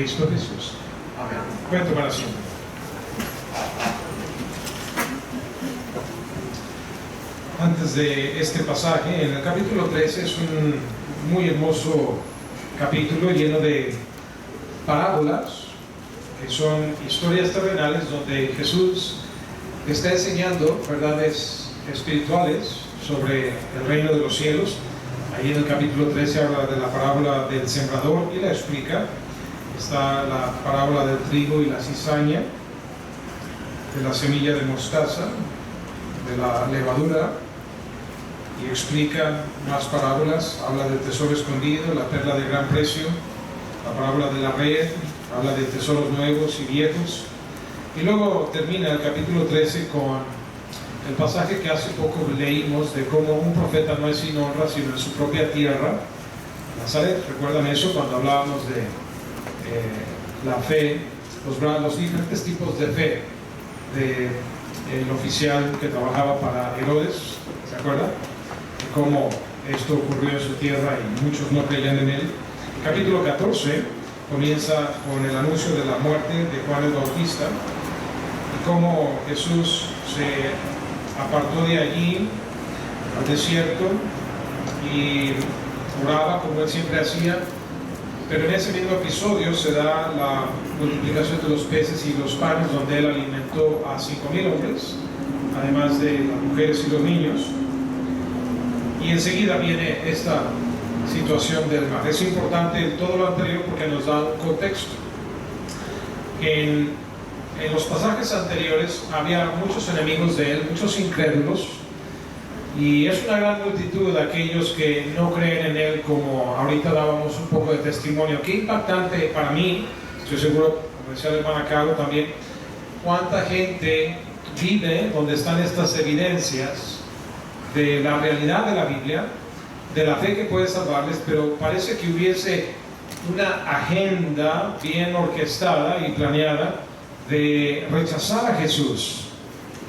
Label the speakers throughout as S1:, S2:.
S1: Cristo Jesús. Amén. Cuento para siempre. Antes de este pasaje, en el capítulo 13 es un muy hermoso capítulo lleno de parábolas, que son historias terrenales donde Jesús está enseñando verdades espirituales sobre el reino de los cielos. Ahí en el capítulo 13 habla de la parábola del sembrador y la explica. Está la parábola del trigo y la cizaña, de la semilla de mostaza, de la levadura, y explica más parábolas. Habla del tesoro escondido, la perla de gran precio, la parábola de la red, habla de tesoros nuevos y viejos. Y luego termina el capítulo 13 con el pasaje que hace poco leímos de cómo un profeta no es sin honra sino en su propia tierra, Nazaret. ¿Recuerdan eso cuando hablábamos de la fe, los diferentes tipos de fe del oficial que trabajaba para Herodes? ¿Se acuerdan? Cómo esto ocurrió en su tierra y muchos no creían en él. El capítulo 14 comienza con el anuncio de la muerte de Juan el Bautista y cómo Jesús se apartó de allí al desierto y oraba como él siempre hacía. Pero en ese mismo episodio se da la multiplicación de los peces y los panes, donde él alimentó a 5,000 hombres, además de las mujeres y los niños. Y enseguida viene esta situación del mar. Es importante todo lo anterior porque nos da un contexto. En los pasajes anteriores había muchos enemigos de él, muchos incrédulos, y es una gran multitud de aquellos que no creen en él, como ahorita dábamos un poco de testimonio. Qué impactante para mí, estoy seguro, como decía el hermano Cabo también, cuánta gente vive donde están estas evidencias de la realidad de la Biblia, de la fe que puede salvarles, pero parece que hubiese una agenda bien orquestada y planeada de rechazar a Jesús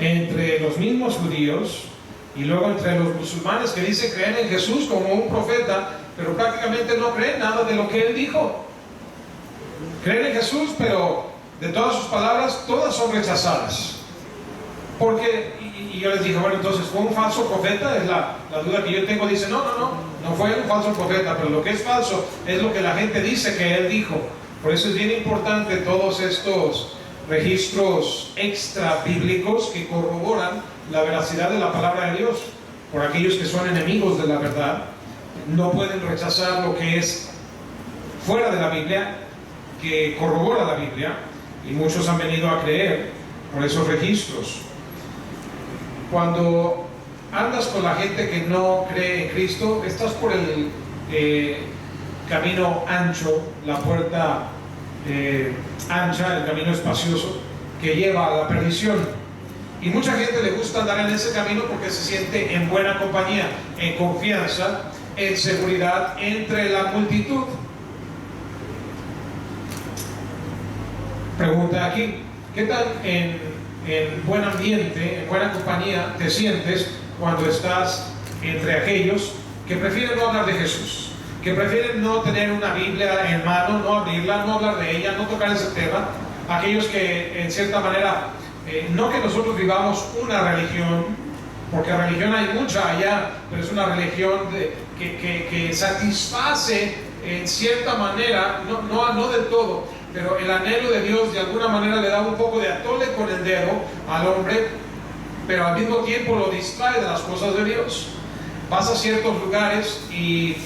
S1: entre los mismos judíos y luego entre los musulmanes que dicen creer en Jesús como un profeta, pero prácticamente no creen nada de lo que él dijo. Creen en Jesús, pero de todas sus palabras, todas son rechazadas. Porque, y yo les dije, bueno, entonces, ¿fue un falso profeta? Es la duda que yo tengo. Dice, no fue un falso profeta, pero lo que es falso es lo que la gente dice que él dijo. Por eso es bien importante todos estos registros extra bíblicos que corroboran la veracidad de la palabra de Dios. Por aquellos que son enemigos de la verdad, no pueden rechazar lo que es fuera de la Biblia, que corrobora la Biblia, y muchos han venido a creer por esos registros. Cuando andas con la gente que no cree en Cristo, estás por el camino ancho, la puerta ancha, el camino espacioso que lleva a la perdición. Y mucha gente le gusta andar en ese camino porque se siente en buena compañía, en confianza, en seguridad entre la multitud. Pregunta aquí, ¿qué tal en buen ambiente, en buena compañía te sientes cuando estás entre aquellos que prefieren no hablar de Jesús, que prefieren no tener una Biblia en mano, no abrirla, no hablar de ella, no tocar ese tema? Aquellos que en cierta manera, no que nosotros vivamos una religión, porque religión hay mucha allá, pero es una religión que satisface en cierta manera, no del todo, pero el anhelo de Dios de alguna manera le da un poco de atole con el dedo al hombre, pero al mismo tiempo lo distrae de las cosas de Dios. Vas a ciertos lugares y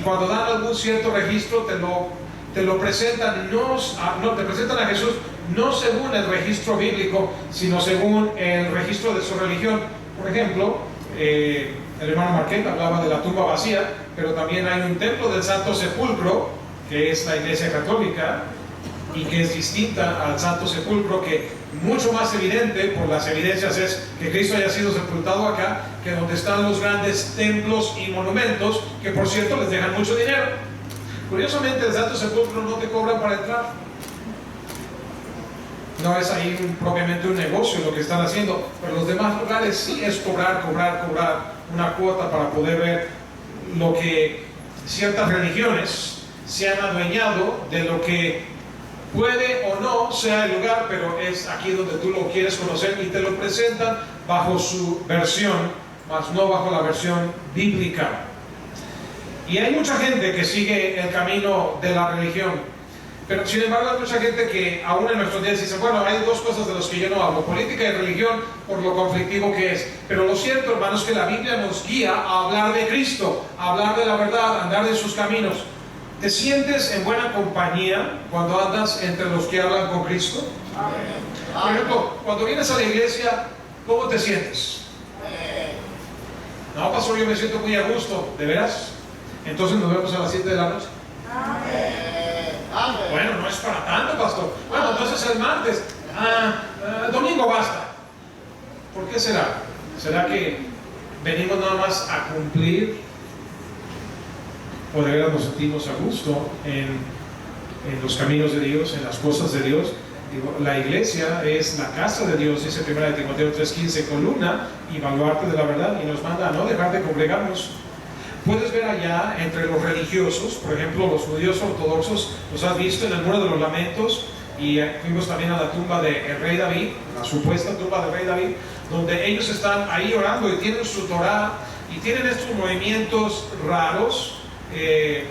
S1: cuando dan algún cierto registro te lo presentan, te presentan a Jesús no según el registro bíblico, sino según el registro de su religión. Por ejemplo, el hermano Marquette hablaba de la tumba vacía, pero también hay un templo del Santo Sepulcro, que es la Iglesia Católica, y que es distinta al Santo Sepulcro, que mucho más evidente por las evidencias es que Cristo haya sido sepultado acá, que donde están los grandes templos y monumentos, que por cierto les dejan mucho dinero. Curiosamente, el Santo Sepulcro no te cobran para entrar. No es ahí propiamente un negocio lo que están haciendo, pero los demás lugares sí es cobrar una cuota para poder ver lo que ciertas religiones se han adueñado de lo que puede o no sea el lugar, pero es aquí donde tú lo quieres conocer y te lo presentan bajo su versión, mas no bajo la versión bíblica. Y hay mucha gente que sigue el camino de la religión. Pero sin embargo hay mucha gente que aún en nuestros días dice, bueno, hay dos cosas de las que yo no hablo, política y religión, por lo conflictivo que es. Pero lo cierto, hermanos, es que la Biblia nos guía a hablar de Cristo, a hablar de la verdad, a andar de sus caminos. ¿Te sientes en buena compañía cuando andas entre los que hablan con Cristo? Por ejemplo, cuando vienes a la iglesia, ¿cómo te sientes? No, pastor, yo me siento muy a gusto. ¿De veras? Entonces nos vemos a las 7 de la noche. Bueno, no es para tanto, pastor. Bueno, entonces el martes, domingo basta. ¿Por qué será? ¿Será que venimos nada más a cumplir? ¿O de verdad nos sentimos a gusto en los caminos de Dios, en las cosas de Dios? Digo, la iglesia es la casa de Dios, dice 1 Timoteo 3:15, columna y baluarte de la verdad, y nos manda a no dejar de congregarnos. Puedes ver allá entre los religiosos, por ejemplo los judíos ortodoxos, los has visto en el Muro de los Lamentos, y fuimos también a la tumba del rey David, la supuesta tumba del rey David, donde ellos están ahí orando y tienen su Torah y tienen estos movimientos raros que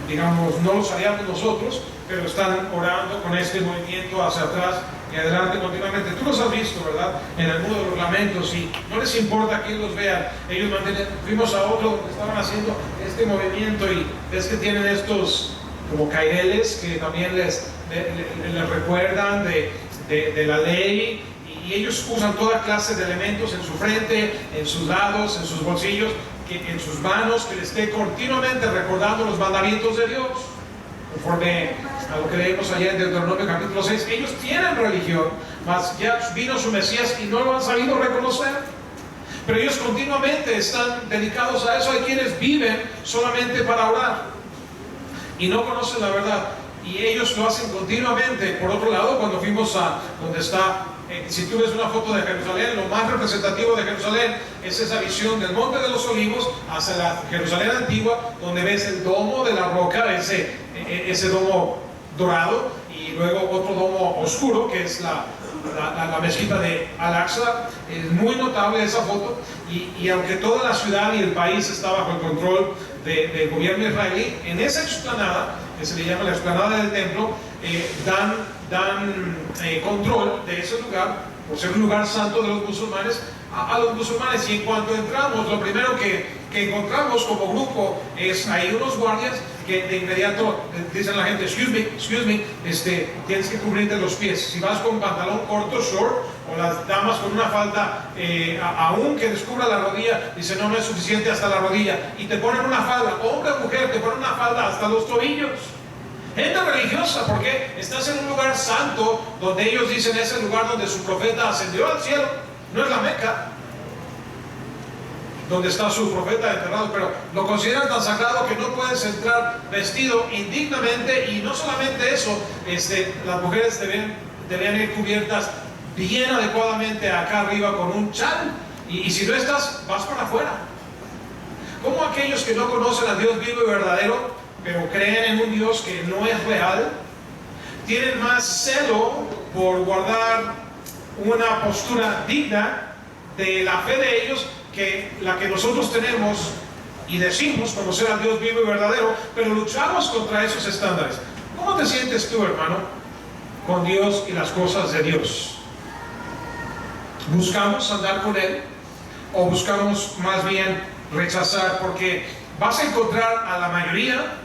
S1: digamos no los haríamos nosotros, pero están orando con este movimiento hacia atrás y adelante continuamente. Tú los has visto, ¿verdad? En el Muro de los Lamentos, y no les importa quién los vea. Ellos mantienen. Fuimos a otro donde estaban haciendo este movimiento y ves que tienen estos como caireles que también les recuerdan de la ley, y ellos usan toda clase de elementos en su frente, en sus lados, en sus bolsillos, en sus manos, que les esté continuamente recordando los mandamientos de Dios. Conforme a lo que leemos allá en Deuteronomio capítulo 6, ellos tienen religión, mas ya vino su Mesías y no lo han sabido reconocer. Pero ellos continuamente están dedicados a eso. Hay quienes viven solamente para orar y no conocen la verdad, y ellos lo hacen continuamente. Por otro lado, cuando fuimos a donde está, si tú ves una foto de Jerusalén, lo más representativo de Jerusalén es esa visión del Monte de los Olivos hacia la Jerusalén antigua, donde ves el domo de la roca, ese domo dorado, y luego otro domo oscuro que es la mezquita de Al-Aqsa. Es muy notable esa foto, y aunque toda la ciudad y el país está bajo el control del gobierno israelí, en esa explanada, que se le llama la explanada del templo, dan control de ese lugar, por ser un lugar santo de los musulmanes, a los musulmanes. Y en cuanto entramos, lo primero que encontramos como grupo es ahí unos guardias que de inmediato dicen a la gente, excuse me, tienes que cubrirte los pies. Si vas con pantalón corto, short, o las damas con una falda aún que descubra la rodilla, dicen no es suficiente hasta la rodilla, y te ponen una falda, hombre o mujer, te ponen una falda hasta los tobillos. Gente religiosa, porque estás en un lugar santo, donde ellos dicen es el lugar donde su profeta ascendió al cielo. No es la Meca, donde está su profeta enterrado, pero lo consideran tan sagrado que no puedes entrar vestido indignamente. Y no solamente eso, las mujeres deberían ir cubiertas bien adecuadamente acá arriba con un chal, y si no estás, vas para afuera. Como aquellos que no conocen a Dios vivo y verdadero, pero creen en un Dios que no es real, tienen más celo por guardar una postura digna de la fe de ellos que la que nosotros tenemos, y decimos conocer a Dios vivo y verdadero, pero luchamos contra esos estándares. ¿Cómo te sientes tú, hermano, con Dios y las cosas de Dios? ¿Buscamos andar con Él, o buscamos más bien rechazar? Porque vas a encontrar a la mayoría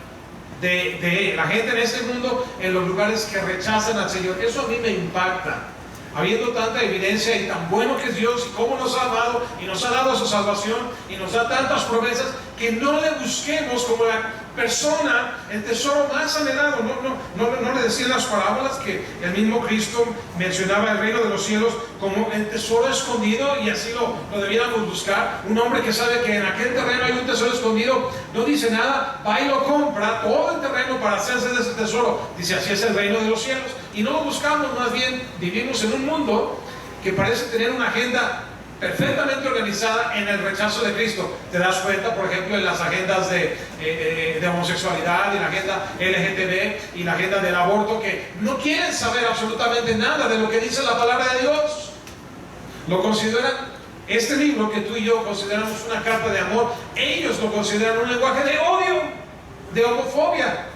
S1: de la gente en este mundo en los lugares que rechazan al Señor. Eso a mí me impacta, habiendo tanta evidencia y tan bueno que es Dios, y cómo nos ha amado y nos ha dado su salvación y nos da tantas promesas, que no le busquemos como la persona, el tesoro más anhelado. No le decían las parábolas que el mismo Cristo mencionaba el reino de los cielos como el tesoro escondido, y así lo debiéramos buscar. Un hombre que sabe que en aquel terreno hay un tesoro escondido, no dice nada, va y lo compra todo el terreno para hacerse de ese tesoro. Dice, así es el reino de los cielos. Y no lo buscamos, más bien vivimos en un mundo que parece tener una agenda perfectamente organizada en el rechazo de Cristo. Te das cuenta, por ejemplo, en las agendas de homosexualidad, y la agenda LGTB y la agenda del aborto, que no quieren saber absolutamente nada de lo que dice la palabra de Dios. Lo consideran, este libro que tú y yo consideramos una carta de amor, ellos lo consideran un lenguaje de odio, de homofobia.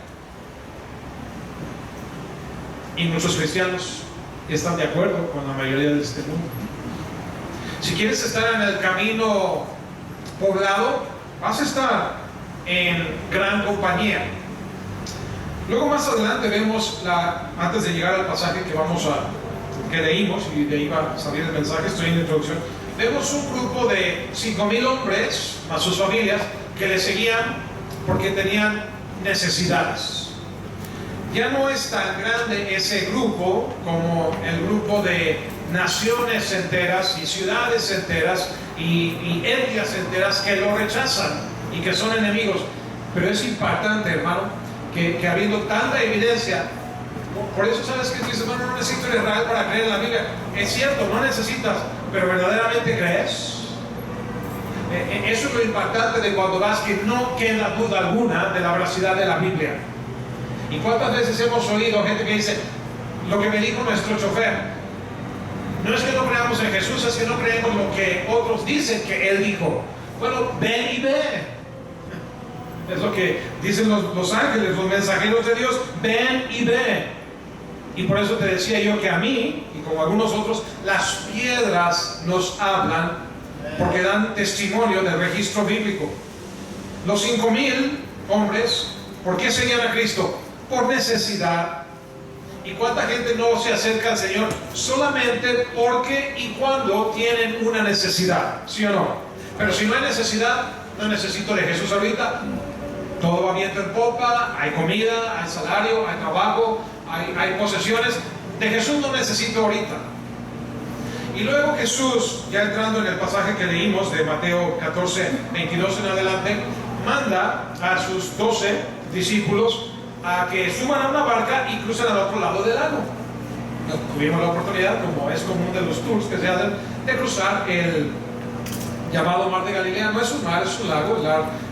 S1: Y muchos cristianos están de acuerdo con la mayoría de este mundo. Si quieres estar en el camino poblado, vas a estar en gran compañía. Luego más adelante vemos, antes de llegar al pasaje que leímos, y de ahí va a salir el mensaje, estoy en la introducción, vemos un grupo de 5,000 hombres, a sus familias, que le seguían porque tenían necesidades. Ya no es tan grande ese grupo como el grupo de naciones enteras y ciudades enteras y etnias enteras que lo rechazan y que son enemigos. Pero es impactante, hermano, que habiendo tanta evidencia, por eso sabes que dices, hermano, no necesito ir a Israel para creer en la Biblia. Es cierto, no necesitas, pero verdaderamente crees. Eso es lo impactante de cuando vas, que no queda duda alguna de la veracidad de la Biblia. ¿Y cuántas veces hemos oído gente que dice, lo que me dijo nuestro chofer? No es que no creamos en Jesús, es que no creemos lo que otros dicen que Él dijo. Bueno, ven y ve. Es lo que dicen los ángeles, los mensajeros de Dios, ven y ve. Y por eso te decía yo que a mí, y como algunos otros, las piedras nos hablan porque dan testimonio del registro bíblico. Los 5,000 hombres, ¿por qué seguían a Cristo? Por necesidad. ¿Y cuánta gente no se acerca al Señor solamente porque y cuando tienen una necesidad? ¿Sí o no? Pero si no hay necesidad, no necesito de Jesús ahorita. Todo va viento en popa, hay comida, hay salario, hay trabajo, hay posesiones. De Jesús no necesito ahorita. Y luego Jesús, ya entrando en el pasaje que leímos de Mateo 14, 22 en adelante, manda a sus 12 discípulos a que suban a una barca y crucen al otro lado del lago. Tuvimos la oportunidad, como es común de los tours que se hacen, de cruzar el llamado Mar de Galilea. No es un mar, es un lago.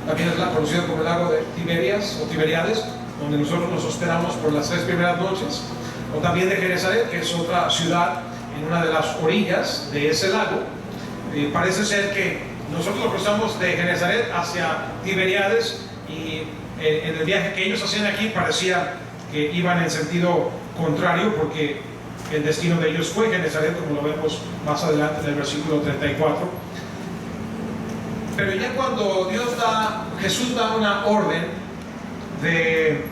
S1: También es conocido como el lago de Tiberias o Tiberiades, donde nosotros nos hospedamos por las 3 primeras noches. O también de Genezaret, que es otra ciudad en una de las orillas de ese lago. Parece ser que nosotros lo cruzamos de Genezaret hacia Tiberiades, y en el viaje que ellos hacían aquí parecía que iban en sentido contrario, porque el destino de ellos fue Genezaret, como lo vemos más adelante en el versículo 34. Pero ya cuando Jesús da una orden de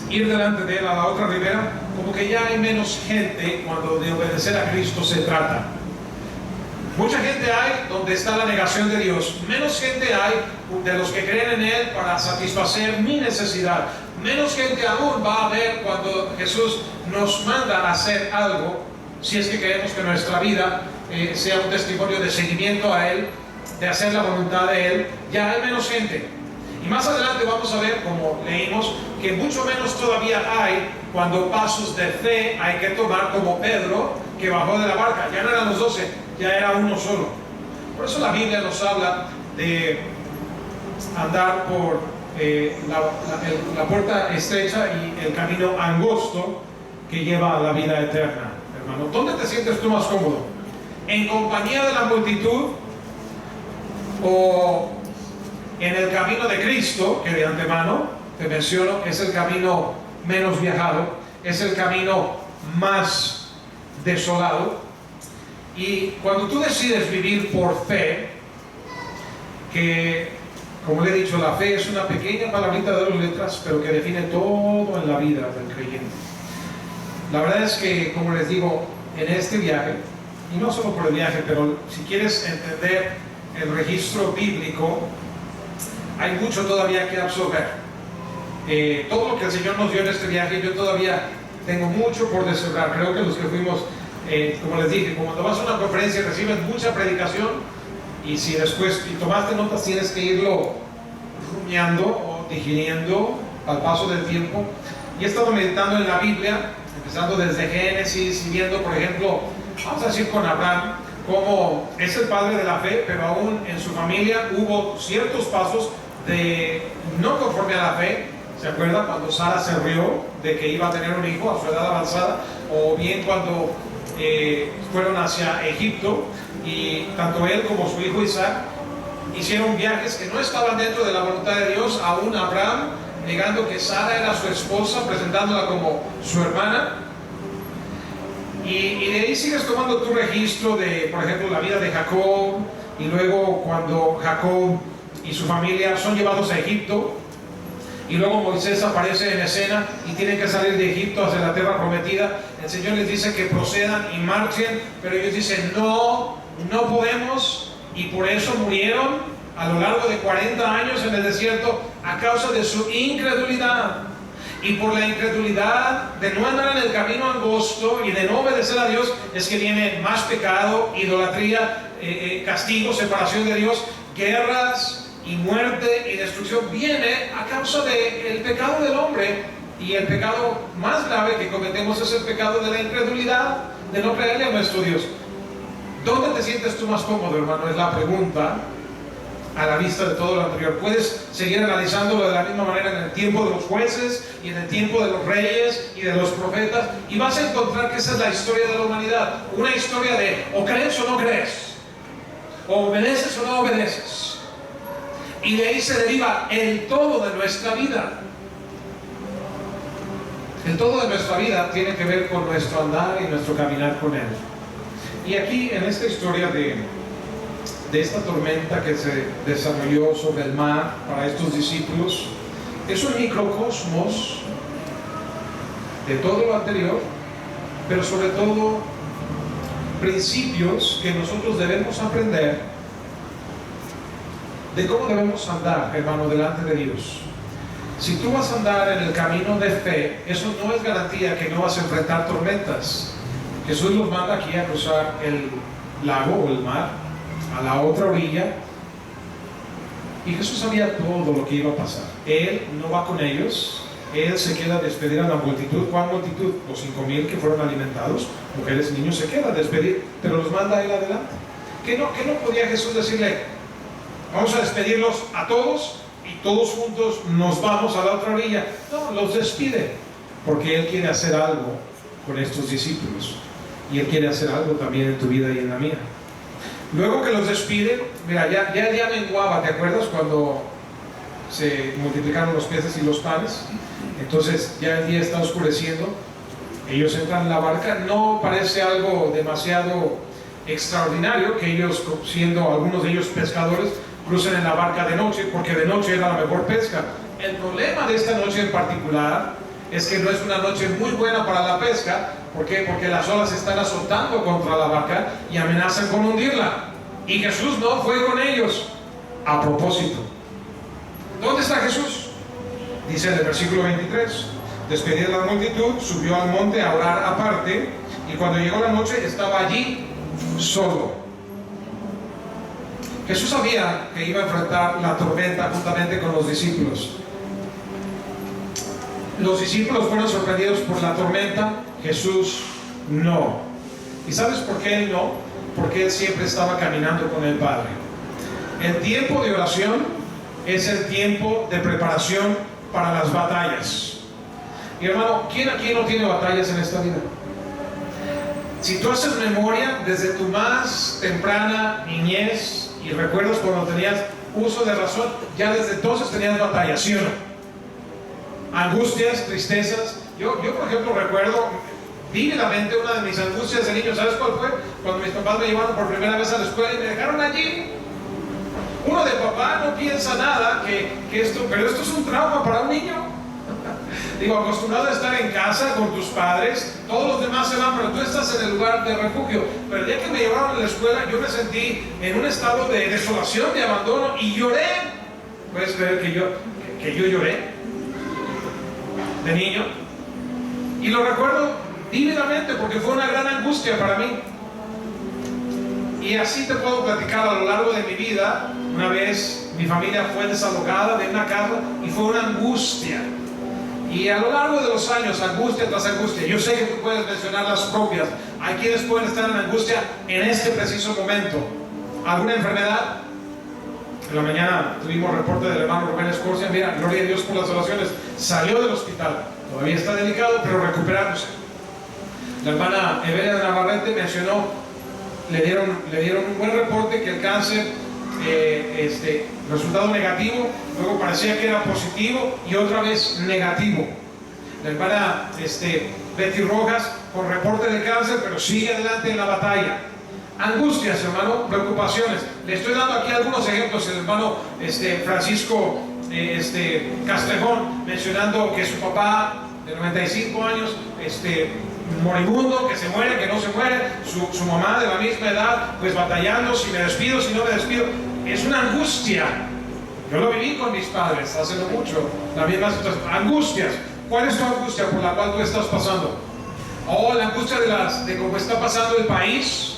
S1: ir delante de él a la otra ribera, como que ya hay menos gente cuando de obedecer a Cristo se trata. Mucha gente hay donde está la negación de Dios. Menos gente hay de los que creen en Él para satisfacer mi necesidad. Menos gente aún va a haber cuando Jesús nos manda a hacer algo, si es que queremos que nuestra vida sea un testimonio de seguimiento a Él, de hacer la voluntad de Él. Ya hay menos gente. Y más adelante vamos a ver, como leímos, que mucho menos todavía hay cuando pasos de fe hay que tomar, como Pedro, que bajó de la barca. Ya no eran los 12, ya era uno solo. Por eso la Biblia nos habla de andar por la puerta estrecha y el camino angosto que lleva a la vida eterna, hermano. ¿Dónde te sientes tú más cómodo? ¿En compañía de la multitud o en el camino de Cristo, que de antemano te menciono es el camino menos viajado, es el camino más desolado? Y cuando tú decides vivir por fe, que como le he dicho, la fe es una pequeña palabrita de 2 letras, pero que define todo en la vida del creyente. La verdad es que, como les digo, en este viaje, y no solo por el viaje, pero si quieres entender el registro bíblico, hay mucho todavía que absorber. Todo lo que el Señor nos dio en este viaje, yo todavía tengo mucho por descifrar. Creo que los que fuimos, como les dije, cuando vas a una conferencia recibes mucha predicación, y si después tomaste notas, tienes que irlo rumiando o digiriendo al paso del tiempo. Y he estado meditando en la Biblia, empezando desde Génesis y viendo, por ejemplo, vamos a decir con Abraham, como es el padre de la fe, pero aún en su familia hubo ciertos pasos de no conforme a la fe. ¿Se acuerda cuando Sara se rió de que iba a tener un hijo a su edad avanzada? O bien cuando fueron hacia Egipto y tanto él como su hijo Isaac hicieron viajes que no estaban dentro de la voluntad de Dios. Aún Abraham negando que Sara era su esposa, presentándola como su hermana. Y de ahí sigues tomando tu registro de, por ejemplo, la vida de Jacob, y luego cuando Jacob y su familia son llevados a Egipto, y luego Moisés aparece en escena y tienen que salir de Egipto hacia la tierra prometida. El Señor les dice que procedan y marchen, pero ellos dicen no podemos, y por eso murieron a lo largo de 40 años en el desierto a causa de su incredulidad. Y por la incredulidad de no andar en el camino angosto y de no obedecer a Dios es que viene más pecado, idolatría, castigo, separación de Dios, guerras y muerte y destrucción. Viene a causa del pecado del hombre, y el pecado más grave que cometemos es el pecado de la incredulidad, de no creerle a nuestro Dios. ¿Dónde te sientes tú más cómodo, hermano? Es la pregunta. A la vista de todo lo anterior, puedes seguir analizándolo de la misma manera en el tiempo de los jueces y en el tiempo de los reyes y de los profetas, y vas a encontrar que esa es la historia de la humanidad, una historia de o crees o no crees, o obedeces o no obedeces, y de ahí se deriva el todo de nuestra vida. El todo de nuestra vida tiene que ver con nuestro andar y nuestro caminar con Él. Y aquí en esta historia de esta tormenta que se desarrolló sobre el mar para estos discípulos, es un microcosmos de todo lo anterior, pero sobre todo principios que nosotros debemos aprender de cómo debemos andar, hermano, delante de Dios. Si tú vas a andar en el camino de fe, eso no es garantía que no vas a enfrentar tormentas. Jesús nos manda aquí a cruzar el lago o el mar a la otra orilla, y Jesús sabía todo lo que iba a pasar. Él no va con ellos, Él se queda a despedir a la multitud. ¿Cuál multitud? Los 5,000 que fueron alimentados, mujeres y niños. Se queda a despedir, pero los manda a Él adelante. ¿Qué no podía Jesús decirle, vamos a despedirlos a todos y todos juntos nos vamos a la otra orilla? No, los despide, porque Él quiere hacer algo con estos discípulos, y Él quiere hacer algo también en tu vida y en la mía. Luego que los despide, mira, ya menguaba. ¿Te acuerdas cuando se multiplicaron los peces y los panes? Entonces ya el día está oscureciendo, ellos entran en la barca. No parece algo demasiado extraordinario que ellos, siendo algunos de ellos pescadores, crucen en la barca de noche, porque de noche era la mejor pesca. El problema de esta noche en particular es que no es una noche muy buena para la pesca. ¿Por qué? Porque las olas están azotando contra la barca y amenazan con hundirla. Y Jesús no fue con ellos a propósito. ¿Dónde está Jesús? Dice en el versículo 23: despedida de la multitud, subió al monte a orar aparte, y cuando llegó la noche estaba allí solo. Jesús sabía que iba a enfrentar la tormenta juntamente con los discípulos. Los discípulos fueron sorprendidos por la tormenta, Jesús no. ¿Y sabes por qué Él no? Porque Él siempre estaba caminando con el Padre. El tiempo de oración es el tiempo de preparación para las batallas. Y hermano, ¿quién aquí no tiene batallas en esta vida? Si tú haces memoria desde tu más temprana niñez y recuerdas cuando tenías uso de razón, ya desde entonces tenías batallas, ¿sí o no? Angustias, tristezas. Yo por ejemplo recuerdo vívidamente una de mis angustias de niño. ¿Sabes cuál fue? Cuando mis papás me llevaron por primera vez a la escuela y me dejaron allí. Uno de papá no piensa nada pero esto es un trauma para un niño. Digo, acostumbrado a estar en casa con tus padres, todos los demás se van, pero tú estás en el lugar de refugio. Pero el día que me llevaron a la escuela, yo me sentí en un estado de desolación, de abandono, y lloré. ¿Puedes creer que yo lloré? De niño, y lo recuerdo vívidamente porque fue una gran angustia para mí. Y así te puedo platicar a lo largo de mi vida. Una vez mi familia fue desalojada de una casa y fue una angustia. Y a lo largo de los años, angustia tras angustia, yo sé que tú puedes mencionar las propias. Hay quienes pueden estar en angustia en este preciso momento. ¿Alguna enfermedad? En la mañana tuvimos reporte del hermano Rubén Escorcia. Mira, gloria a Dios por las oraciones. Salió del hospital. Todavía está delicado, pero recuperándose. La hermana Evelia de Navarrete mencionó, le dieron un buen reporte que el cáncer, resultado negativo, luego parecía que era positivo y otra vez negativo. La hermana Betty Rojas con reporte de cáncer, pero sigue adelante en la batalla. Angustias, hermano, preocupaciones. Le estoy dando aquí algunos ejemplos. El hermano Francisco Castrejón mencionando que su papá de 95 años, moribundo, que se muere, que no se muere, su mamá de la misma edad, pues batallando, si me despido, si no me despido. Es una angustia. Yo lo viví con mis padres hace no mucho, la misma situación. Angustias. ¿Cuál es tu angustia por la cual tú estás pasando? Oh, la angustia de cómo está pasando el país,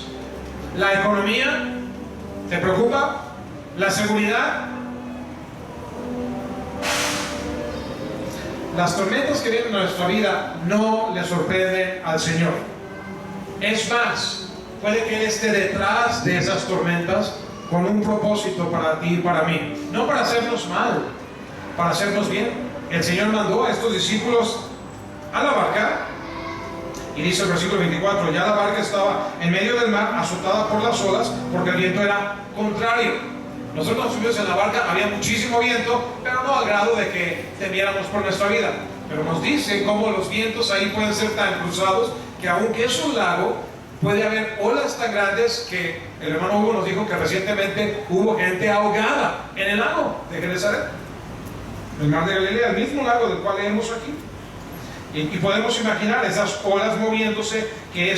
S1: la economía, ¿te preocupa? ¿La seguridad? Las tormentas que vienen a nuestra vida no le sorprenden al Señor. Es más, puede que Él esté detrás de esas tormentas con un propósito para ti y para mí. No para hacernos mal, para hacernos bien. El Señor mandó a estos discípulos a la barca, y dice el versículo 24, ya la barca estaba en medio del mar, azotada por las olas, porque el viento era contrario. Nosotros nos subimos en la barca, había muchísimo viento, pero no al grado de que temiéramos por nuestra vida. Pero nos dice cómo los vientos ahí pueden ser tan cruzados, que aunque es un lago, puede haber olas tan grandes que el hermano Hugo nos dijo que recientemente hubo gente ahogada en el lago de Genesaret, el mar de Galilea, el mismo lago del cual leemos aquí. Y podemos imaginar esas olas moviéndose, que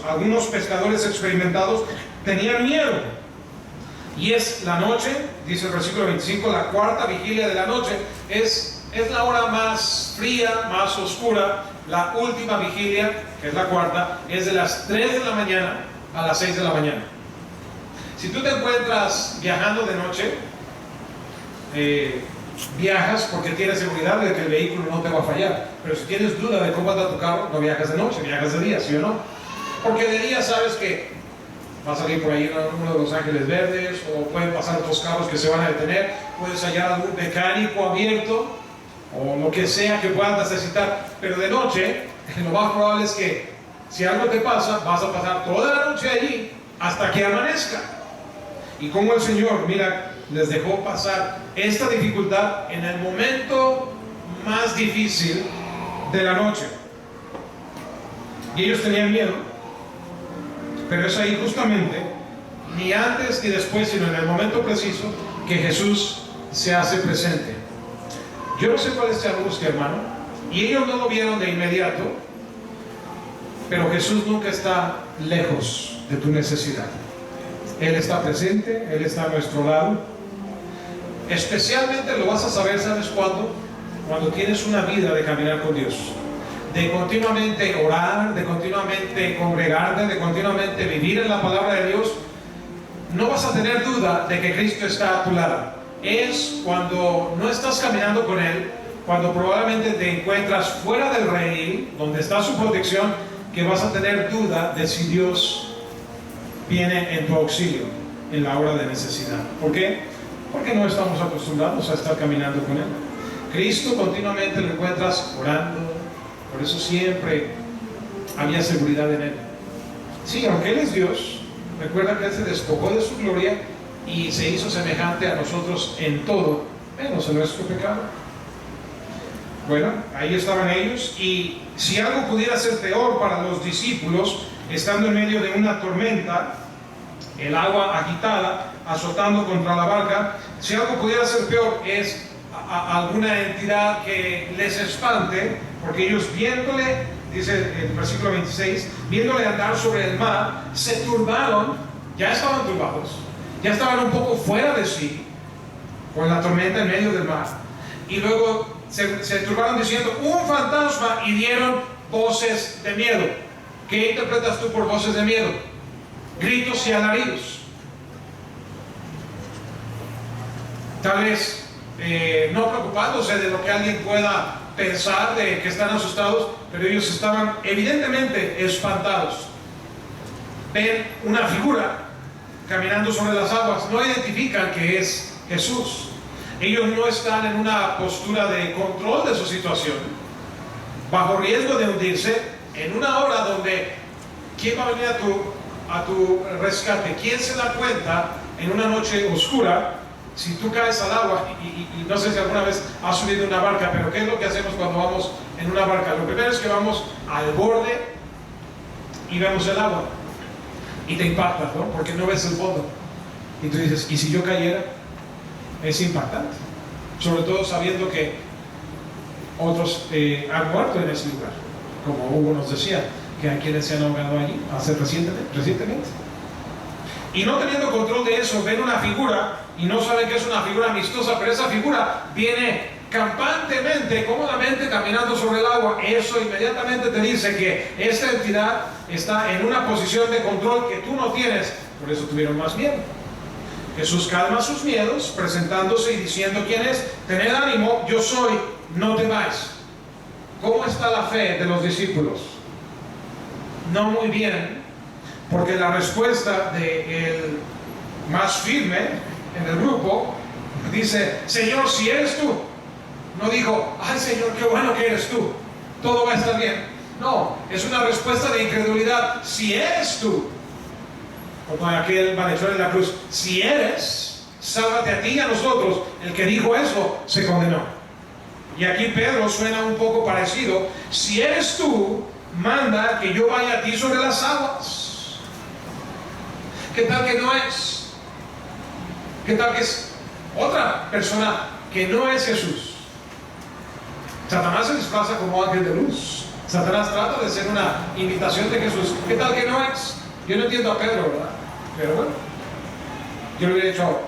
S1: algunos pescadores experimentados tenían miedo. Y es la noche, dice el versículo 25, la cuarta vigilia de la noche, es la hora más fría, más oscura. La última vigilia, que es la cuarta, es de las 3 de la mañana a las 6 de la mañana. Si tú te encuentras viajando de noche, viajas porque tienes seguridad de que el vehículo no te va a fallar. Pero si tienes duda de cómo anda tu carro, no viajas de noche, viajas de día, ¿sí o no? Porque de día sabes que va a salir por ahí uno de los ángeles verdes, o pueden pasar otros carros que se van a detener, puedes hallar algún mecánico abierto, o lo que sea que puedas necesitar. Pero de noche, lo más probable es que si algo te pasa, vas a pasar toda la noche allí hasta que amanezca. Y como el Señor, mira, les dejó pasar esta dificultad en el momento más difícil de la noche. Y ellos tenían miedo, pero es ahí justamente, ni antes ni después, sino en el momento preciso, que Jesús se hace presente. Yo no sé cuál es tu angustia, hermano, y ellos no lo vieron de inmediato, pero Jesús nunca está lejos de tu necesidad. Él está presente, Él está a nuestro lado. Especialmente lo vas a saber, ¿sabes cuándo? Cuando tienes una vida de caminar con Dios, de continuamente orar, de continuamente congregarte, de continuamente vivir en la palabra de Dios. No vas a tener duda de que Cristo está a tu lado. Es cuando no estás caminando con Él, cuando probablemente te encuentras fuera del redil, donde está su protección, que vas a tener duda de si Dios viene en tu auxilio en la hora de necesidad. ¿Por qué? Porque no estamos acostumbrados a estar caminando con Él. Cristo continuamente lo encuentras orando, por eso siempre había seguridad en Él. Sí, aunque Él es Dios, recuerda que Él se despojó de su gloria y se hizo semejante a nosotros en todo, menos en nuestro pecado. Bueno, ahí estaban ellos, y si algo pudiera ser peor para los discípulos, estando en medio de una tormenta, el agua agitada, azotando contra la barca, si algo pudiera ser peor es alguna entidad que les espante, porque ellos viéndole, dice el versículo 26, viéndole andar sobre el mar, se turbaron, ya estaban turbados, ya estaban un poco fuera de sí, con la tormenta en medio del mar, y luego se turbaron diciendo, un fantasma, y dieron voces de miedo. ¿Qué interpretas tú por voces de miedo? Gritos y alaridos. Tal vez no preocupándose de lo que alguien pueda pensar, de que están asustados, pero ellos estaban evidentemente espantados. Ven una figura caminando sobre las aguas, no identifican que es Jesús. Ellos no están en una postura de control de su situación, bajo riesgo de hundirse en una hora donde ¿quién va a venir a tu rescate? ¿Quién se da cuenta en una noche oscura si tú caes al agua? Y no sé si alguna vez has subido una barca, pero ¿qué es lo que hacemos cuando vamos en una barca? Lo primero es que vamos al borde y vemos el agua y te impactas, ¿no? Porque no ves el fondo y tú dices, ¿y si yo cayera? Es impactante, sobre todo sabiendo que otros han muerto en ese lugar, como Hugo nos decía, que hay quienes se han ahogado allí recientemente. Y no teniendo control de eso, ven una figura y no saben que es una figura amistosa, pero esa figura viene campantemente, cómodamente caminando sobre el agua. Eso inmediatamente te dice que esta entidad está en una posición de control que tú no tienes, por eso tuvieron más miedo. Jesús calma sus miedos, presentándose y diciendo quién es: tened ánimo, yo soy, no temáis. ¿Cómo está la fe de los discípulos? No muy bien, porque la respuesta del más firme en el grupo dice: Señor, si eres tú. No dijo: ay Señor, qué bueno que eres tú, todo va a estar bien. No, es una respuesta de incredulidad. Si eres tú, como aquel malhechor en la cruz, si eres, sálvate a ti y a nosotros. El que dijo eso se condenó. Y aquí Pedro suena un poco parecido: si eres tú, manda que yo vaya a ti sobre las aguas. ¿Qué tal que no es? ¿Qué tal que es otra persona que no es Jesús? Satanás se disfraza como ángel de luz. Satanás trata de ser una imitación de Jesús. ¿Qué tal que no es? Yo no entiendo a Pedro, ¿verdad? Pero bueno, yo le hubiera dicho: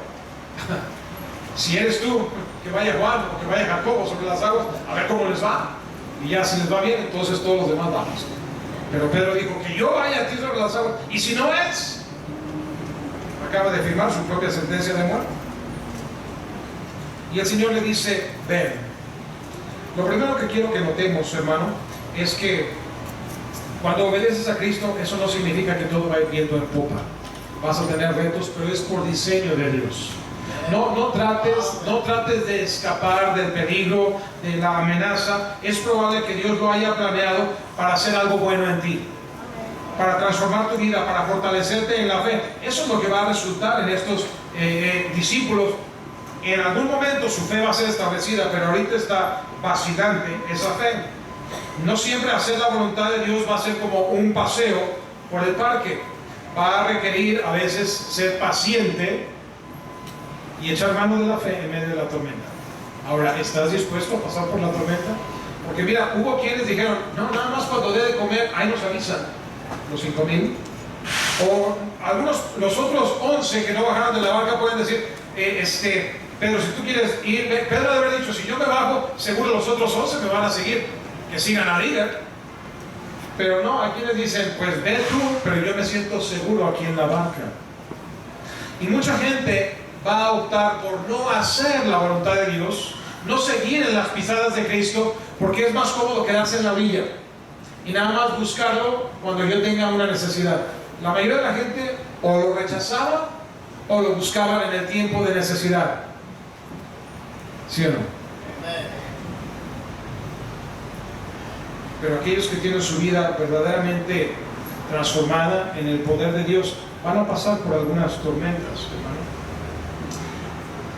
S1: si eres tú, que vaya Juan o que vaya Jacobo sobre las aguas, a ver cómo les va. Y ya si les va bien, entonces todos los demás vamos. Pero Pedro dijo: que yo vaya a ti sobre las aguas. Y si no es, acaba de firmar su propia sentencia de muerte. Y el Señor le dice: ven. Lo primero que quiero que notemos, hermano, es que cuando obedeces a Cristo, eso no significa que todo va a ir viento en popa. Vas a tener retos, pero es por diseño de Dios. No trates de escapar del peligro, de la amenaza. Es probable que Dios lo haya planeado para hacer algo bueno en ti, para transformar tu vida, para fortalecerte en la fe. Eso es lo que va a resultar en estos discípulos. En algún momento su fe va a ser establecida, pero ahorita está vacilante esa fe. No siempre hacer la voluntad de Dios va a ser como un paseo por el parque. Va a requerir a veces ser paciente y echar mano de la fe en medio de la tormenta. Ahora, ¿estás dispuesto a pasar por la tormenta? Porque mira, hubo quienes dijeron: no, nada más cuando dé de comer, ahí nos avisan, los 5,000. O algunos, los otros 11 que no bajaron de la barca pueden decir: Pedro, si tú quieres ir, Pedro debe haber dicho: si yo me bajo, seguro los otros 11 me van a seguir, que sigan al líder. Pero no, aquí les dicen: pues ve tú, pero yo me siento seguro aquí en la barca. Y mucha gente va a optar por no hacer la voluntad de Dios, no seguir en las pisadas de Cristo, porque es más cómodo quedarse en la orilla y nada más buscarlo cuando yo tenga una necesidad. La mayoría de la gente o lo rechazaba o lo buscaban en el tiempo de necesidad. ¿Sí o no? Pero aquellos que tienen su vida verdaderamente transformada en el poder de Dios van a pasar por algunas tormentas, hermano.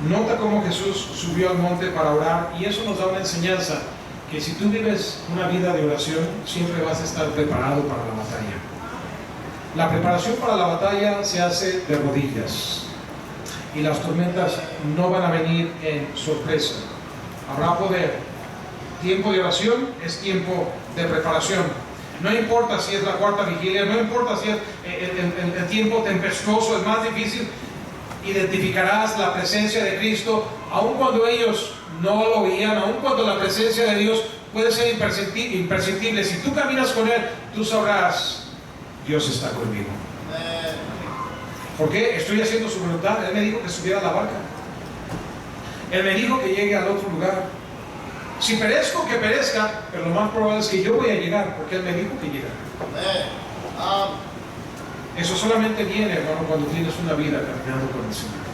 S1: Nota cómo Jesús subió al monte para orar, y eso nos da una enseñanza: que si tú vives una vida de oración, siempre vas a estar preparado para la batalla. La preparación para la batalla se hace de rodillas, y las tormentas no van a venir en sorpresa. Habrá poder. Tiempo de oración es tiempo de preparación. No importa si es la cuarta vigilia, no importa si es el tiempo tempestuoso, el más difícil, identificarás la presencia de Cristo, aun cuando ellos no lo veían, aun cuando la presencia de Dios puede ser imperceptible. Si tú caminas con Él, tú sabrás: Dios está conmigo. ¿Por qué? Estoy haciendo su voluntad. Él me dijo que subiera a la barca. Él me dijo que llegue al otro lugar. Si perezco, que perezca, pero lo más probable es que yo voy a llegar, porque Él me dijo que llegara. Eso solamente viene, hermano, cuando tienes una vida caminando con el Señor.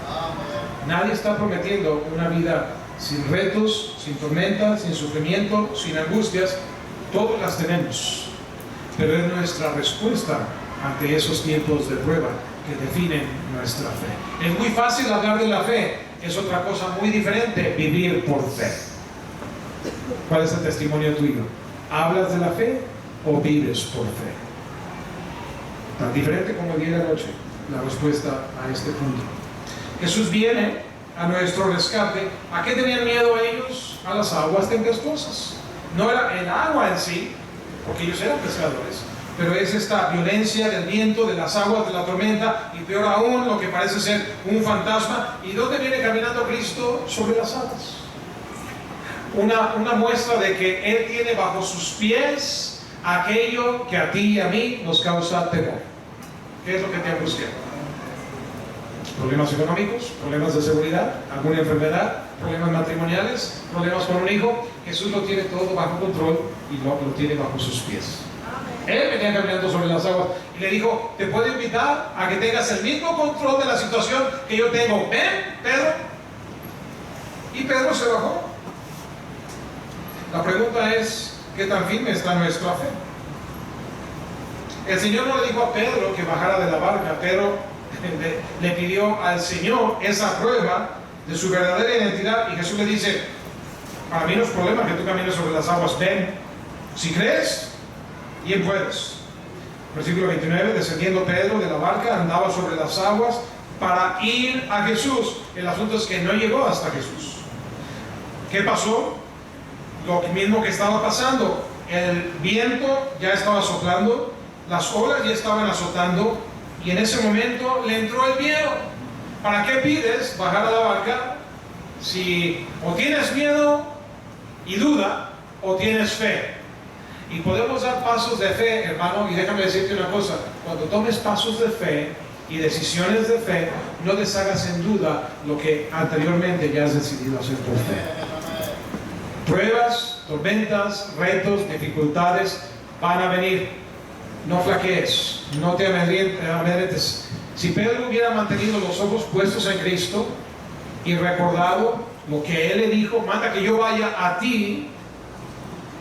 S1: Nadie está prometiendo una vida sin retos, sin tormentas, sin sufrimiento, sin angustias. Todas las tenemos, pero es nuestra respuesta ante esos tiempos de prueba que definen nuestra fe. Es muy fácil hablar de la fe, es otra cosa muy diferente vivir por fe. ¿Cuál es el testimonio tuyo? ¿Hablas de la fe o vives por fe? Tan diferente como el día de la noche, la respuesta a este punto. Jesús viene a nuestro rescate. ¿A qué tenían miedo ellos? A las aguas tempestuosas. No era el agua en sí, porque ellos eran pescadores, pero es esta violencia del viento, de las aguas, de la tormenta, y peor aún, lo que parece ser un fantasma. ¿Y dónde viene caminando Cristo? Sobre las aguas. Una muestra de que Él tiene bajo sus pies aquello que a ti y a mí nos causa temor. ¿Qué es lo que te angustia? Problemas económicos, problemas de seguridad, alguna enfermedad, problemas matrimoniales, problemas con un hijo. Jesús lo tiene todo bajo control y lo tiene bajo sus pies. Él venía caminando sobre las aguas y le dijo: te puedo invitar a que tengas el mismo control de la situación que yo tengo. Ven, Pedro. Y Pedro se bajó. La pregunta es: ¿qué tan firme está nuestra fe? El Señor no le dijo a Pedro que bajara de la barca. Pedro le pidió al Señor esa prueba de su verdadera identidad, y Jesús le dice: para mí no es problema que tú camines sobre las aguas, ven. Si crees, bien puedes. Versículo 29, descendiendo Pedro de la barca, andaba sobre las aguas para ir a Jesús. El asunto es que no llegó hasta Jesús. ¿Qué pasó? Lo mismo que estaba pasando. El viento ya estaba soplando, las olas ya estaban azotando, y en ese momento le entró el miedo. ¿Para qué pides bajar a la barca si o tienes miedo y duda, o tienes fe? Y podemos dar pasos de fe, hermano, y déjame decirte una cosa: cuando tomes pasos de fe y decisiones de fe, no deshagas en duda lo que anteriormente ya has decidido hacer por fe. Pruebas, tormentas, retos, dificultades van a venir. No flaquees, no te amedrentes. Si Pedro hubiera mantenido los ojos puestos en Cristo y recordado lo que Él le dijo: manda que yo vaya a ti,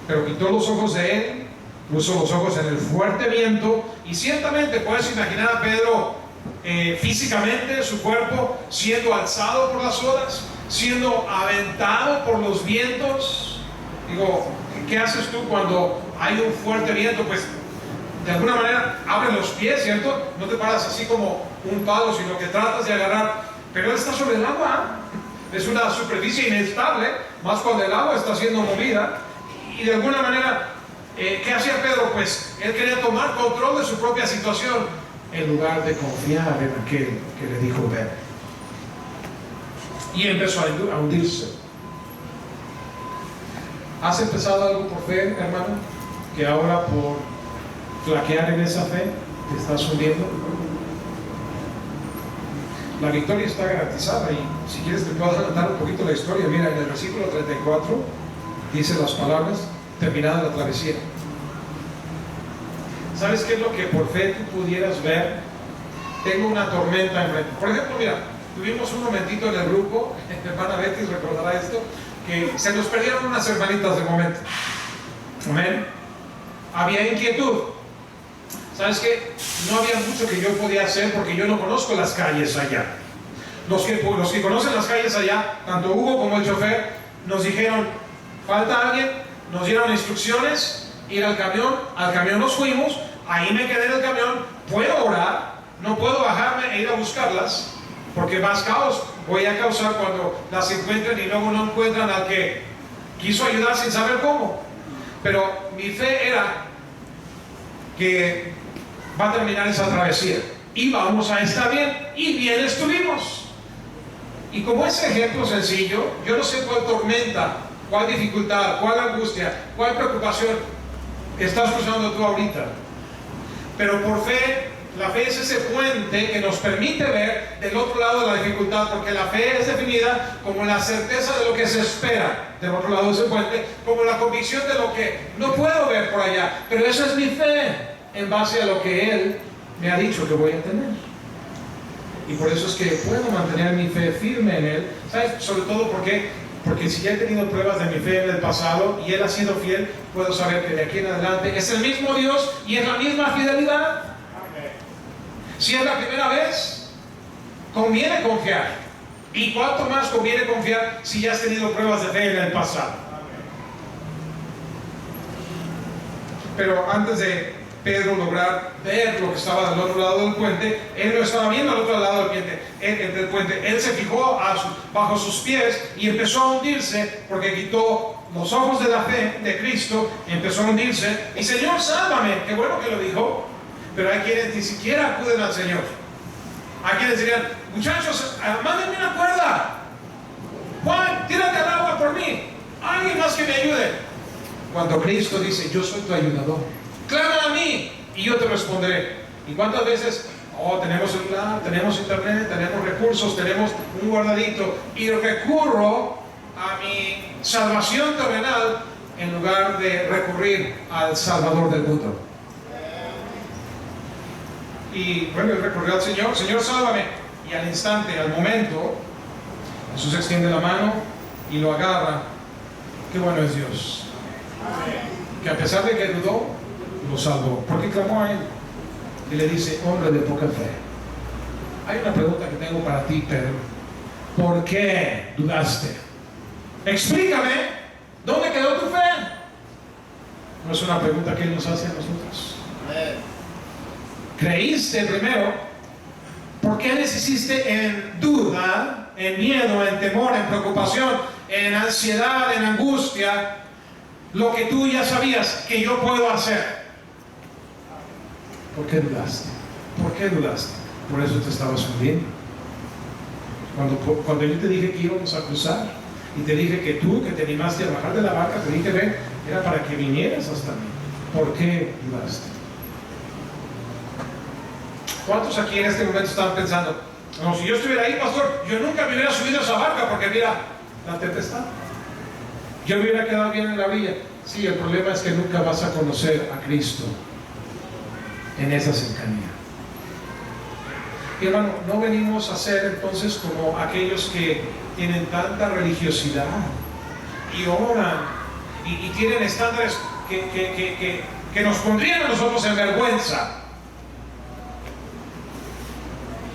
S1: pero quitó los ojos de Él, puso los ojos en el fuerte viento, y ciertamente puedes imaginar a Pedro físicamente, su cuerpo siendo alzado por las olas, siendo aventado por los vientos. Digo, ¿qué haces tú cuando hay un fuerte viento? Pues de alguna manera abres los pies, ¿cierto? No te paras así como un palo, sino que tratas de agarrar. Pero Él está sobre el agua. Es una superficie inestable, más cuando el agua está siendo movida. Y de alguna manera, ¿qué hacía Pedro? Pues él quería tomar control de su propia situación, en lugar de confiar en aquel que le dijo: ven. Y empezó a hundirse. ¿Has empezado algo por fe, hermano, que ahora por flaquear en esa fe te estás hundiendo? La victoria está garantizada, y si quieres te puedo adelantar un poquito la historia. Mira, en el versículo 34 dice las palabras: terminada la travesía. ¿Sabes qué es lo que por fe tú pudieras ver? Tengo una tormenta enfrente. Por ejemplo, mira, tuvimos un momentito en el grupo, hermana Betty recordará esto, que se nos perdieron unas hermanitas de momento. Amén. Había inquietud. ¿Sabes qué? No había mucho que yo podía hacer porque yo no conozco las calles allá. Los que conocen las calles allá, tanto Hugo como el chofer, nos dijeron: falta alguien, nos dieron instrucciones, ir al camión nos fuimos, ahí me quedé en el camión, puedo orar, no puedo bajarme e ir a buscarlas, porque más caos voy a causar cuando las encuentren y luego no encuentran al que quiso ayudar sin saber cómo. Pero mi fe era que va a terminar esa travesía y vamos a estar bien, y bien estuvimos. Y como ese ejemplo sencillo, yo no sé cuál tormenta, cuál dificultad, cuál angustia, cuál preocupación estás cruzando tú ahorita, pero por fe La fe es ese puente que nos permite ver del otro lado de la dificultad, porque la fe es definida como la certeza de lo que se espera del otro lado de ese puente, como la convicción de lo que no puedo ver por allá, pero esa es mi fe en base a lo que Él me ha dicho que voy a tener. Y por eso es que puedo mantener mi fe firme en Él, ¿sabes? Sobre todo porque si ya he tenido pruebas de mi fe en el pasado y Él ha sido fiel, puedo saber que de aquí en adelante es el mismo Dios y es la misma fidelidad. Si es la primera vez, conviene confiar. ¿Y cuánto más conviene confiar si ya has tenido pruebas de fe en el pasado? Pero antes de Pedro lograr ver lo que estaba del otro lado del puente, él no estaba viendo al otro lado del puente. Él se fijó bajo sus pies y empezó a hundirse, porque quitó los ojos de la fe de Cristo, empezó a hundirse. Y Señor, sálvame. Qué bueno que lo dijo. Pero hay quienes ni siquiera acuden al Señor. Hay quienes dirían, muchachos, mándenme una cuerda. Juan, tírate al agua por mí. Alguien más que me ayude. Cuando Cristo dice, yo soy tu ayudador, clama a mí y yo te responderé. ¿Y cuántas veces? Tenemos celular, tenemos internet, tenemos recursos, tenemos un guardadito, y recurro a mi salvación terrenal en lugar de recurrir al Salvador del mundo. Y bueno, él recurrió al Señor, Señor, sálvame. Y al instante, al momento, Jesús extiende la mano y lo agarra. Qué bueno es Dios. Que a pesar de que dudó, lo salvó, porque clamó a Él y le dice, hombre de poca fe. Hay una pregunta que tengo para ti, Pedro. ¿Por qué dudaste? Explícame, ¿dónde quedó tu fe? No es una pregunta que Él nos hace a nosotros. ¿Creíste primero? ¿Por qué deshiciste en duda, en miedo, en temor, en preocupación, en ansiedad, en angustia, lo que tú ya sabías que yo puedo hacer? ¿Por qué dudaste? ¿Por qué dudaste? Por eso te estabas hundiendo. Cuando yo te dije que íbamos a cruzar y te dije que tú, que te animaste a bajar de la barca, te dije, ven, era para que vinieras hasta mí. ¿Por qué dudaste? ¿Cuántos aquí en este momento estaban pensando, no, si yo estuviera ahí, pastor, yo nunca me hubiera subido a esa barca porque mira la tempestad? Yo me hubiera quedado bien en la orilla. Sí, el problema es que nunca vas a conocer a Cristo en esa cercanía. Y hermano, no venimos a ser entonces como aquellos que tienen tanta religiosidad y oran y tienen estándares que nos pondrían a nosotros en vergüenza,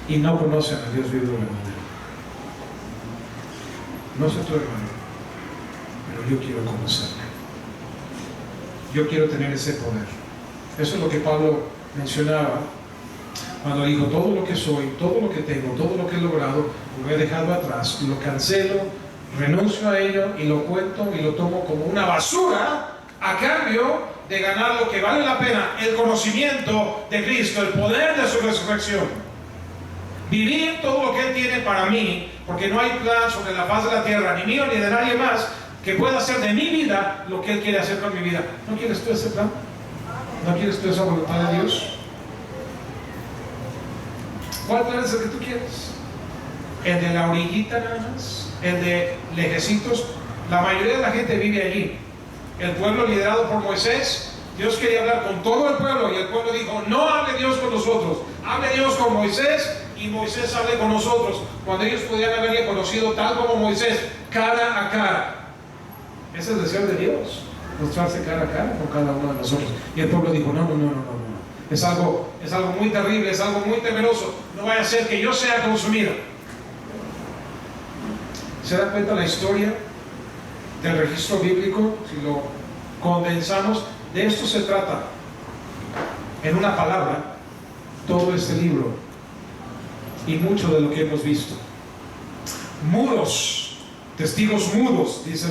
S1: y no conocen a Dios vivo y verdadero. No sé tu hermano, pero yo quiero conocerle. Yo quiero tener ese poder. Eso es lo que Pablo mencionaba cuando dijo, todo lo que soy, todo lo que tengo, todo lo que he logrado, lo he dejado atrás, lo cancelo, renuncio a ello y lo cuento y lo tomo como una basura a cambio de ganar lo que vale la pena, el conocimiento de Cristo, el poder de su resurrección. Vivir todo lo que Él tiene para mí, porque no hay plan sobre la faz de la tierra, ni mío ni de nadie más, que pueda hacer de mi vida lo que Él quiere hacer con mi vida. ¿No quieres tú ese plan? ¿No quieres tú esa voluntad de Dios? ¿Cuál plan es el que tú quieres? ¿El de la orillita nada más? ¿El de lejecitos? La mayoría de la gente vive allí. El pueblo liderado por Moisés, Dios quería hablar con todo el pueblo y el pueblo dijo, no hable Dios con nosotros, hable Dios con Moisés y Moisés hable con nosotros, cuando ellos podían haberle conocido tal como Moisés, cara a cara. Ese es el deseo de Dios, mostrarse cara a cara con cada uno de nosotros. Y el pueblo dijo, no. Es algo muy terrible, es algo muy temeroso, no vaya a ser que yo sea consumido. ¿Se da cuenta la historia del registro bíblico? Si lo condensamos, de esto se trata en una palabra todo este libro y mucho de lo que hemos visto. Mudos, testigos mudos, dice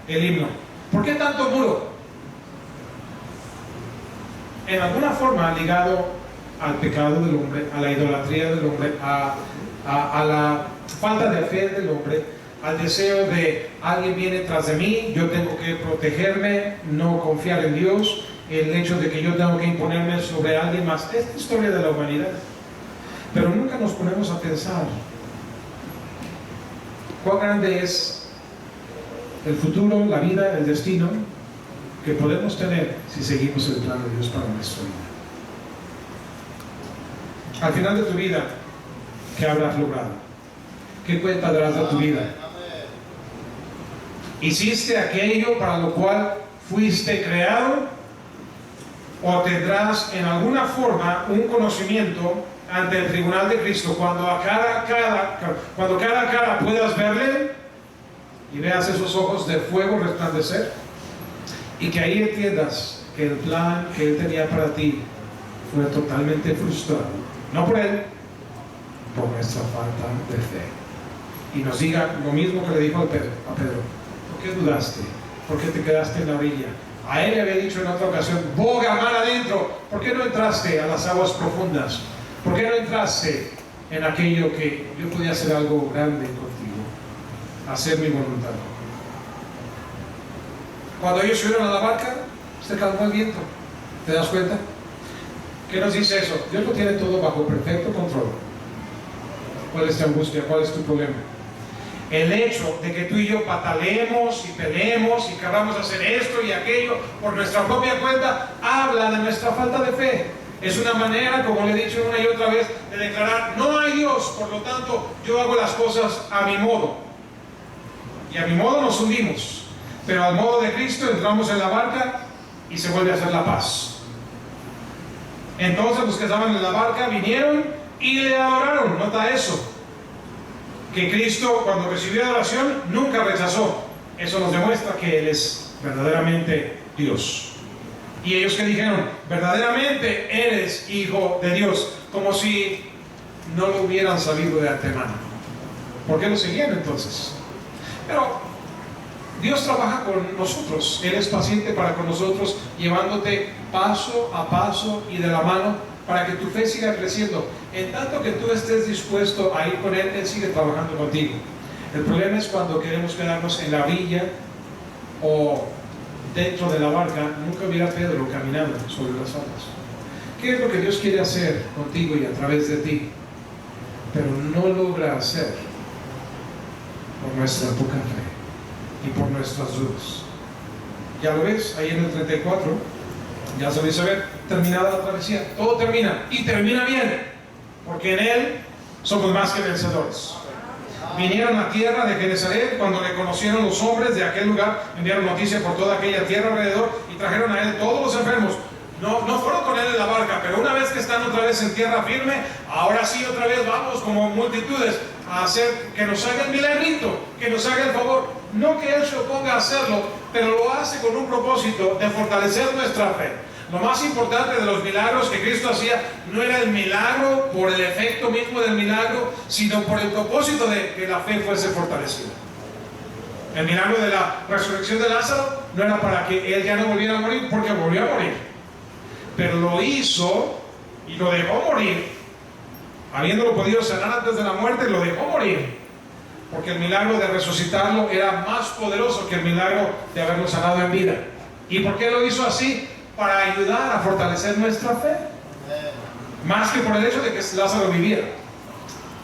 S1: el himno. ¿Por qué tanto mudo? En alguna forma ligado al pecado del hombre, a la idolatría del hombre, a la falta de fe del hombre, al deseo de alguien viene tras de mí, yo tengo que protegerme, no confiar en Dios, el hecho de que yo tengo que imponerme sobre alguien más. Es la historia de la humanidad. Pero nunca nos ponemos a pensar cuán grande es el futuro, la vida, el destino que podemos tener si seguimos el plan de Dios para nuestra vida. Al final de tu vida, ¿qué habrás logrado? ¿Qué cuenta darás de tu vida? ¿Hiciste aquello para lo cual fuiste creado? ¿O tendrás en alguna forma un conocimiento ante el tribunal de Cristo cuando cara a cara puedas verle y veas esos ojos de fuego resplandecer? Y que ahí entiendas que el plan que Él tenía para ti fue totalmente frustrado. No por Él, por nuestra falta de fe. Y nos diga lo mismo que le dijo a Pedro. ¿Por qué dudaste? ¿Por qué te quedaste en la orilla? A él le había dicho en otra ocasión: boga mar adentro. ¿Por qué no entraste a las aguas profundas? ¿Por qué no entraste en aquello que yo podía hacer algo grande contigo? Hacer mi voluntad. Cuando ellos subieron a la barca, se calmó el viento. ¿Te das cuenta? ¿Qué nos dice eso? Dios lo tiene todo bajo perfecto control. ¿Cuál es tu angustia? ¿Cuál es tu problema? El hecho de que tú y yo pataleemos y peleemos y queramos hacer esto y aquello por nuestra propia cuenta habla de nuestra falta de fe. Es una manera, como le he dicho una y otra vez, de declarar: no hay Dios, por lo tanto yo hago las cosas a mi modo. Y a mi modo nos hundimos, pero al modo de Cristo entramos en la barca y se vuelve a hacer la paz. Entonces los que estaban en la barca vinieron y le adoraron. Nota eso, que Cristo, cuando recibió adoración, nunca rechazó. Eso nos demuestra que Él es verdaderamente Dios. Y ellos que dijeron: verdaderamente eres Hijo de Dios, como si no lo hubieran sabido de antemano. ¿Por qué lo seguían entonces? Pero Dios trabaja con nosotros. Él es paciente para con nosotros, llevándote paso a paso y de la mano para que tu fe siga creciendo. En tanto que tú estés dispuesto a ir con Él, Él sigue trabajando contigo. El problema es cuando queremos quedarnos en la orilla o dentro de la barca. Nunca hubiera Pedro caminando sobre las aguas. ¿Qué es lo que Dios quiere hacer contigo y a través de ti? Pero no logra hacer por nuestra poca fe y por nuestras dudas. Ya lo ves, ahí en el 34, ya sabéis, terminada la travesía. Todo termina, y termina bien, porque en Él somos más que vencedores. Vinieron a tierra de Genesaret. Cuando le conocieron los hombres de aquel lugar, enviaron noticia por toda aquella tierra alrededor y trajeron a Él todos los enfermos. No fueron con Él en la barca, pero una vez que están otra vez en tierra firme, ahora sí otra vez vamos como multitudes a hacer que nos haga el milagrito, que nos haga el favor. No que Él se oponga a hacerlo, pero lo hace con un propósito de fortalecer nuestra fe. Lo más importante de los milagros que Cristo hacía no era el milagro por el efecto mismo del milagro, sino por el propósito de que la fe fuese fortalecida. El milagro de la resurrección de Lázaro no era para que él ya no volviera a morir, porque volvió a morir, pero lo hizo y lo dejó morir, habiéndolo podido sanar antes de la muerte. Lo dejó morir porque el milagro de resucitarlo era más poderoso que el milagro de haberlo sanado en vida. ¿Y por qué lo hizo así? Para ayudar a fortalecer nuestra fe, más que por el hecho de que Lázaro viviera.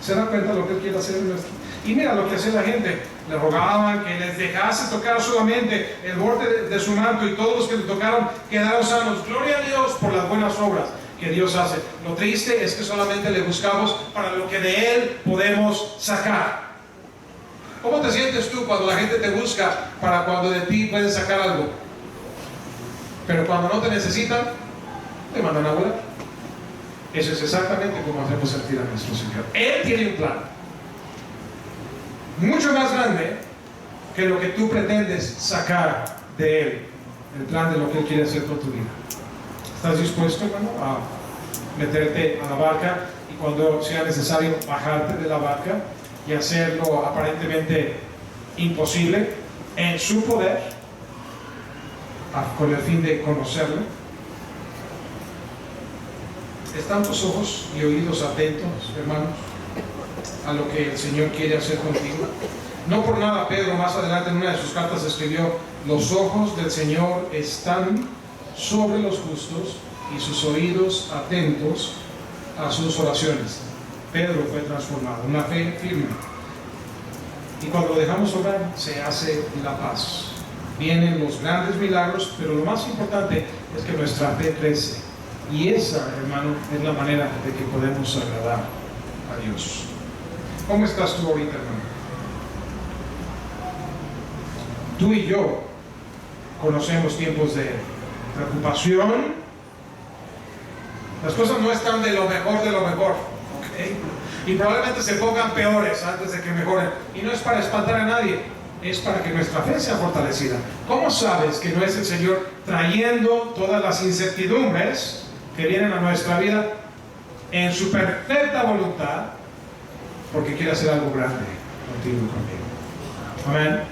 S1: ¿Se dan cuenta de lo que Él quiere hacer en nuestro? Y mira lo que hacía la gente: le rogaban que les dejase tocar solamente el borde de su manto, y todos los que le tocaron quedaron sanos. Gloria a Dios por las buenas obras que Dios hace. Lo triste es que solamente le buscamos para lo que de Él podemos sacar. ¿Cómo te sientes tú cuando la gente te busca para cuando de ti pueden sacar algo? Pero cuando no te necesitan, te mandan a volar. Eso es exactamente como hacemos sentir a nuestro Señor. Él tiene un plan mucho más grande que lo que tú pretendes sacar de Él. El plan de lo que Él quiere hacer con tu vida. ¿Estás dispuesto, hermano, a meterte a la barca y cuando sea necesario bajarte de la barca y hacerlo aparentemente imposible en su poder, con el fin de conocerlo? ¿Están tus ojos y oídos atentos, hermanos, a lo que el Señor quiere hacer contigo? No por nada Pedro más adelante en una de sus cartas escribió: los ojos del Señor están sobre los justos y sus oídos atentos a sus oraciones. Pedro fue transformado, una fe firme. Y cuando lo dejamos obrar, se hace la paz. Vienen los grandes milagros, pero lo más importante es que nuestra fe crece. Y esa, hermano, es la manera de que podemos agradar a Dios. ¿Cómo estás tú ahorita, hermano? Tú y yo conocemos tiempos de preocupación. Las cosas no están de lo mejor, ¿ok? Y probablemente se pongan peores antes de que mejoren. Y no es para espantar a nadie, es para que nuestra fe sea fortalecida. ¿Cómo sabes que no es el Señor trayendo todas las incertidumbres que vienen a nuestra vida en su perfecta voluntad, porque quiere hacer algo grande contigo y conmigo? Amén.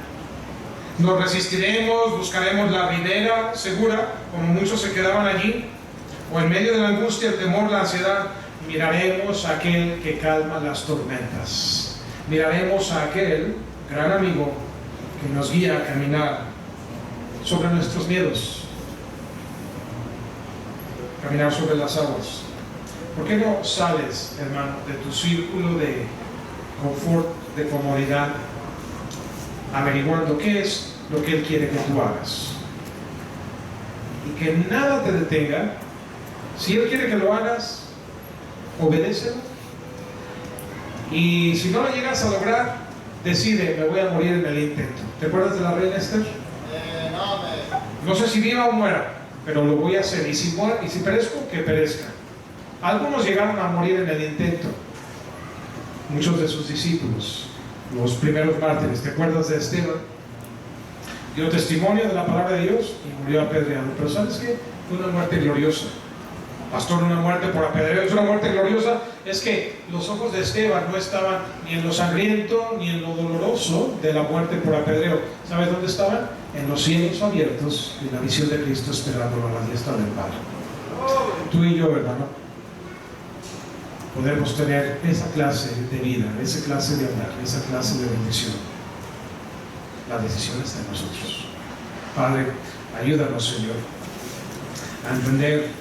S1: Nos resistiremos, buscaremos la ribera segura, como muchos se quedaban allí, o en medio de la angustia, el temor, la ansiedad, miraremos a aquel que calma las tormentas. Miraremos a aquel gran amigo que nos guía a caminar sobre nuestros miedos, caminar sobre las aguas. ¿Por qué no sales, hermano, de tu círculo de confort, de comodidad, averiguando qué es lo que Él quiere que tú hagas? Y que nada te detenga. Si Él quiere que lo hagas, obedécelo. Y si no lo llegas a lograr, decide: me voy a morir en el intento. ¿Te acuerdas de la reina Esther? No sé si viva o muera, pero lo voy a hacer. Y si perezco, que perezca. Algunos llegaron a morir en el intento. Muchos de sus discípulos, los primeros mártires. ¿Te acuerdas de Esteban? Dio testimonio de la palabra de Dios y murió apedreado. Pero ¿sabes qué? Fue una muerte gloriosa. Pastor, una muerte por apedreo es una muerte gloriosa. Es que los ojos de Esteban no estaban ni en lo sangriento ni en lo doloroso de la muerte por apedreo. ¿Sabes dónde estaban? En los cielos abiertos y la visión de Cristo esperándolo a la diestra del Padre. Tú y yo, hermano, podemos tener esa clase de vida, esa clase de hablar, esa clase de bendición. La decisión está en nosotros. Padre, ayúdanos, Señor, a entender